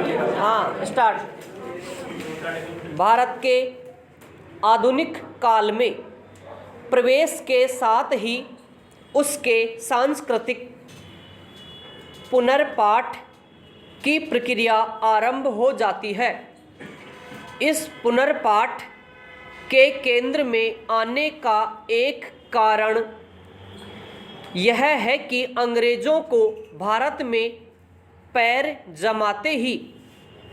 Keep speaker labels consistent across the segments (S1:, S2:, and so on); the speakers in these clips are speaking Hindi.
S1: हाँ स्टार्ट। भारत के आधुनिक काल में प्रवेश के साथ ही उसके सांस्कृतिक पुनर्पाठ की प्रक्रिया आरंभ हो जाती है। इस पुनर्पाठ के केंद्र में आने का एक कारण यह है कि अंग्रेज़ों को भारत में पैर जमाते ही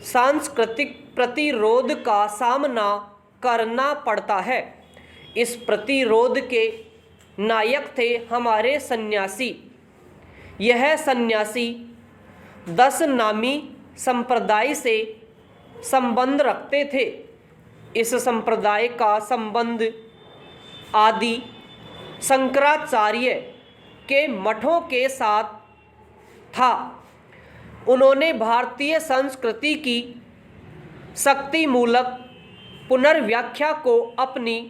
S1: सांस्कृतिक प्रतिरोध का सामना करना पड़ता है। इस प्रतिरोध के नायक थे हमारे सन्यासी। यह सन्यासी 10 नामी संप्रदाय से संबंध रखते थे। इस संप्रदाय का संबंध आदि शंकराचार्य के मठों के साथ था। उन्होंने भारतीय संस्कृति की शक्तिमूलक पुनर्व्याख्या को अपनी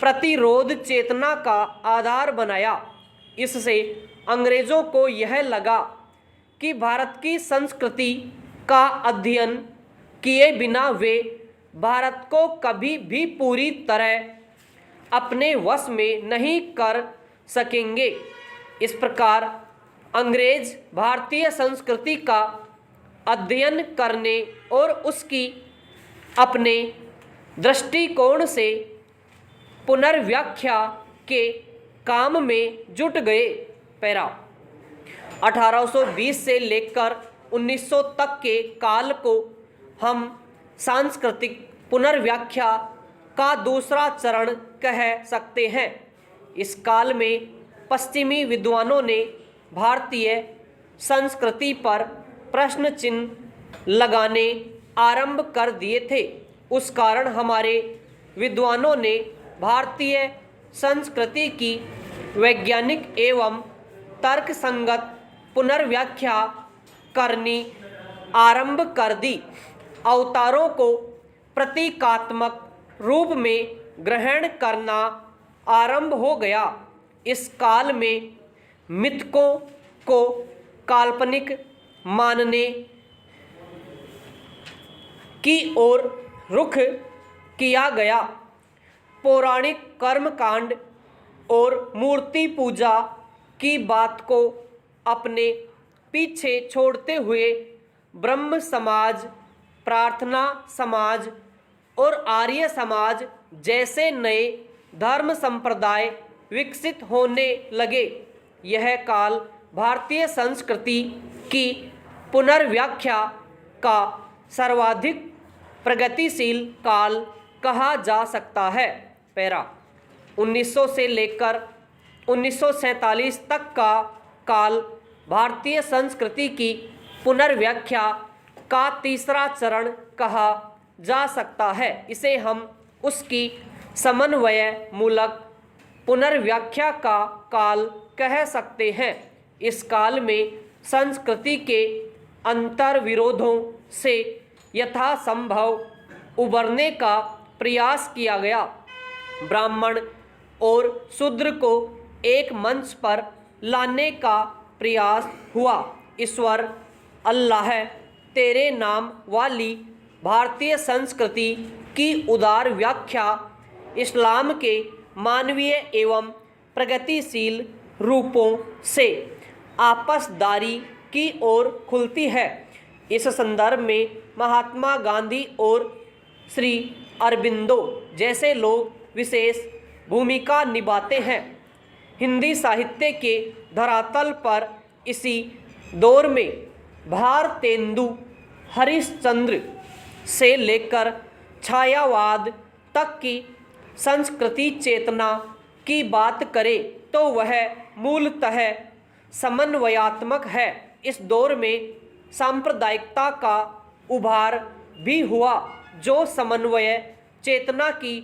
S1: प्रतिरोध चेतना का आधार बनाया। इससे अंग्रेज़ों को यह लगा कि भारत की संस्कृति का अध्ययन किए बिना वे भारत को कभी भी पूरी तरह अपने वश में नहीं कर सकेंगे। इस प्रकार अंग्रेज भारतीय संस्कृति का अध्ययन करने और उसकी अपने दृष्टिकोण से पुनर्व्याख्या के काम में जुट गए। पैरा 1820 से लेकर 1900 तक के काल को हम सांस्कृतिक पुनर्व्याख्या का दूसरा चरण कह सकते हैं। इस काल में पश्चिमी विद्वानों ने भारतीय संस्कृति पर प्रश्न चिन्ह लगाने आरंभ कर दिए थे। उस कारण हमारे विद्वानों ने भारतीय संस्कृति की वैज्ञानिक एवं तर्कसंगत पुनर्व्याख्या करनी आरंभ कर दी। अवतारों को प्रतीकात्मक रूप में ग्रहण करना आरंभ हो गया। इस काल में मिथकों को काल्पनिक मानने की ओर रुख किया गया। पौराणिक कर्मकांड और मूर्ति पूजा की बात को अपने पीछे छोड़ते हुए ब्रह्म समाज, प्रार्थना समाज और आर्य समाज जैसे नए धर्म संप्रदाय विकसित होने लगे। यह काल भारतीय संस्कृति की पुनर्व्याख्या का सर्वाधिक प्रगतिशील काल कहा जा सकता है। पैरा 1900 से लेकर 1947 तक का काल भारतीय संस्कृति की पुनर्व्याख्या का तीसरा चरण कहा जा सकता है। इसे हम उसकी समन्वय मूलक पुनर्व्याख्या का काल कह सकते हैं। इस काल में संस्कृति के अंतर्विरोधों से यथासंभव उबरने का प्रयास किया गया। ब्राह्मण और शूद्र को एक मंच पर लाने का प्रयास हुआ। ईश्वर अल्लाह तेरे नाम वाली भारतीय संस्कृति की उदार व्याख्या इस्लाम के मानवीय एवं प्रगतिशील रूपों से आपसदारी की ओर खुलती है। इस संदर्भ में महात्मा गांधी और श्री अरबिंदो जैसे लोग विशेष भूमिका निभाते हैं। हिंदी साहित्य के धरातल पर इसी दौर में भारतेंदु हरिश्चंद्र से लेकर छायावाद तक की संस्कृति चेतना की बात करें तो वह मूलतः समन्वयात्मक है। इस दौर में सांप्रदायिकता का उभार भी हुआ जो समन्वय चेतना की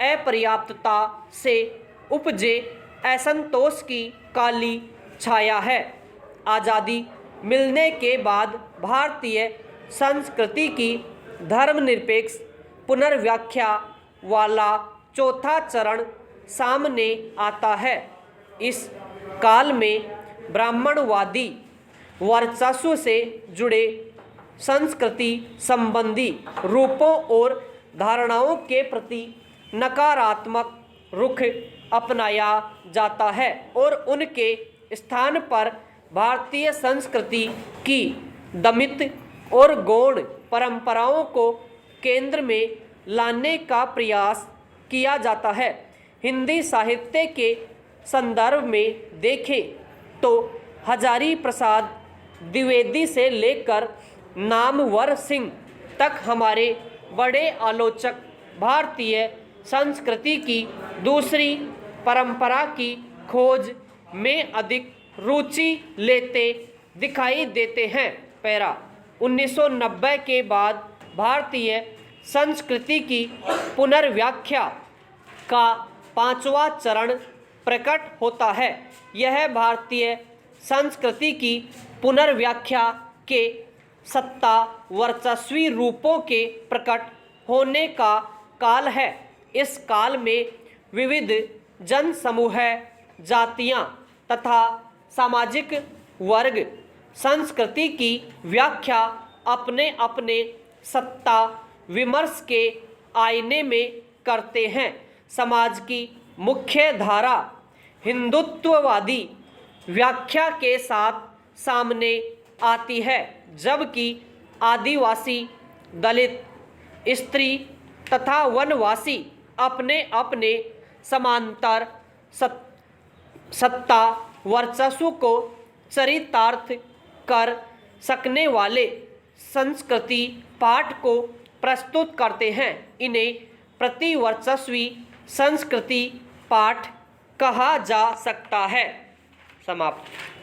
S1: अपर्याप्तता से उपजे असंतोष की काली छाया है। आज़ादी मिलने के बाद भारतीय संस्कृति की धर्मनिरपेक्ष पुनर्व्याख्या वाला चौथा चरण सामने आता है। इस काल में ब्राह्मणवादी वर्चस्व से जुड़े संस्कृति संबंधी रूपों और धारणाओं के प्रति नकारात्मक रुख अपनाया जाता है और उनके स्थान पर भारतीय संस्कृति की दमित और गौण परंपराओं को केंद्र में लाने का प्रयास किया जाता है। हिंदी साहित्य के संदर्भ में देखें तो हजारी प्रसाद द्विवेदी से लेकर नामवर सिंह तक हमारे बड़े आलोचक भारतीय संस्कृति की दूसरी परंपरा की खोज में अधिक रुचि लेते दिखाई देते हैं। पैरा 1990 के बाद भारतीय संस्कृति की पुनर्व्याख्या का पांचवा चरण प्रकट होता है। यह भारतीय संस्कृति की पुनर्व्याख्या के सत्ता वर्चस्वी रूपों के प्रकट होने का काल है। इस काल में विविध जन समूह, जातियां तथा सामाजिक वर्ग संस्कृति की व्याख्या अपने अपने सत्ता विमर्श के आईने में करते हैं। समाज की मुख्य धारा हिंदुत्ववादी व्याख्या के साथ सामने आती है, जबकि आदिवासी, दलित, स्त्री तथा वनवासी अपने अपने समांतर सत्ता वर्चस्व को चरितार्थ कर सकने वाले संस्कृति पाठ को प्रस्तुत करते हैं। इन्हें प्रतिवर्चस्वी संस्कृति पाठ कहा जा सकता है। समाप्त।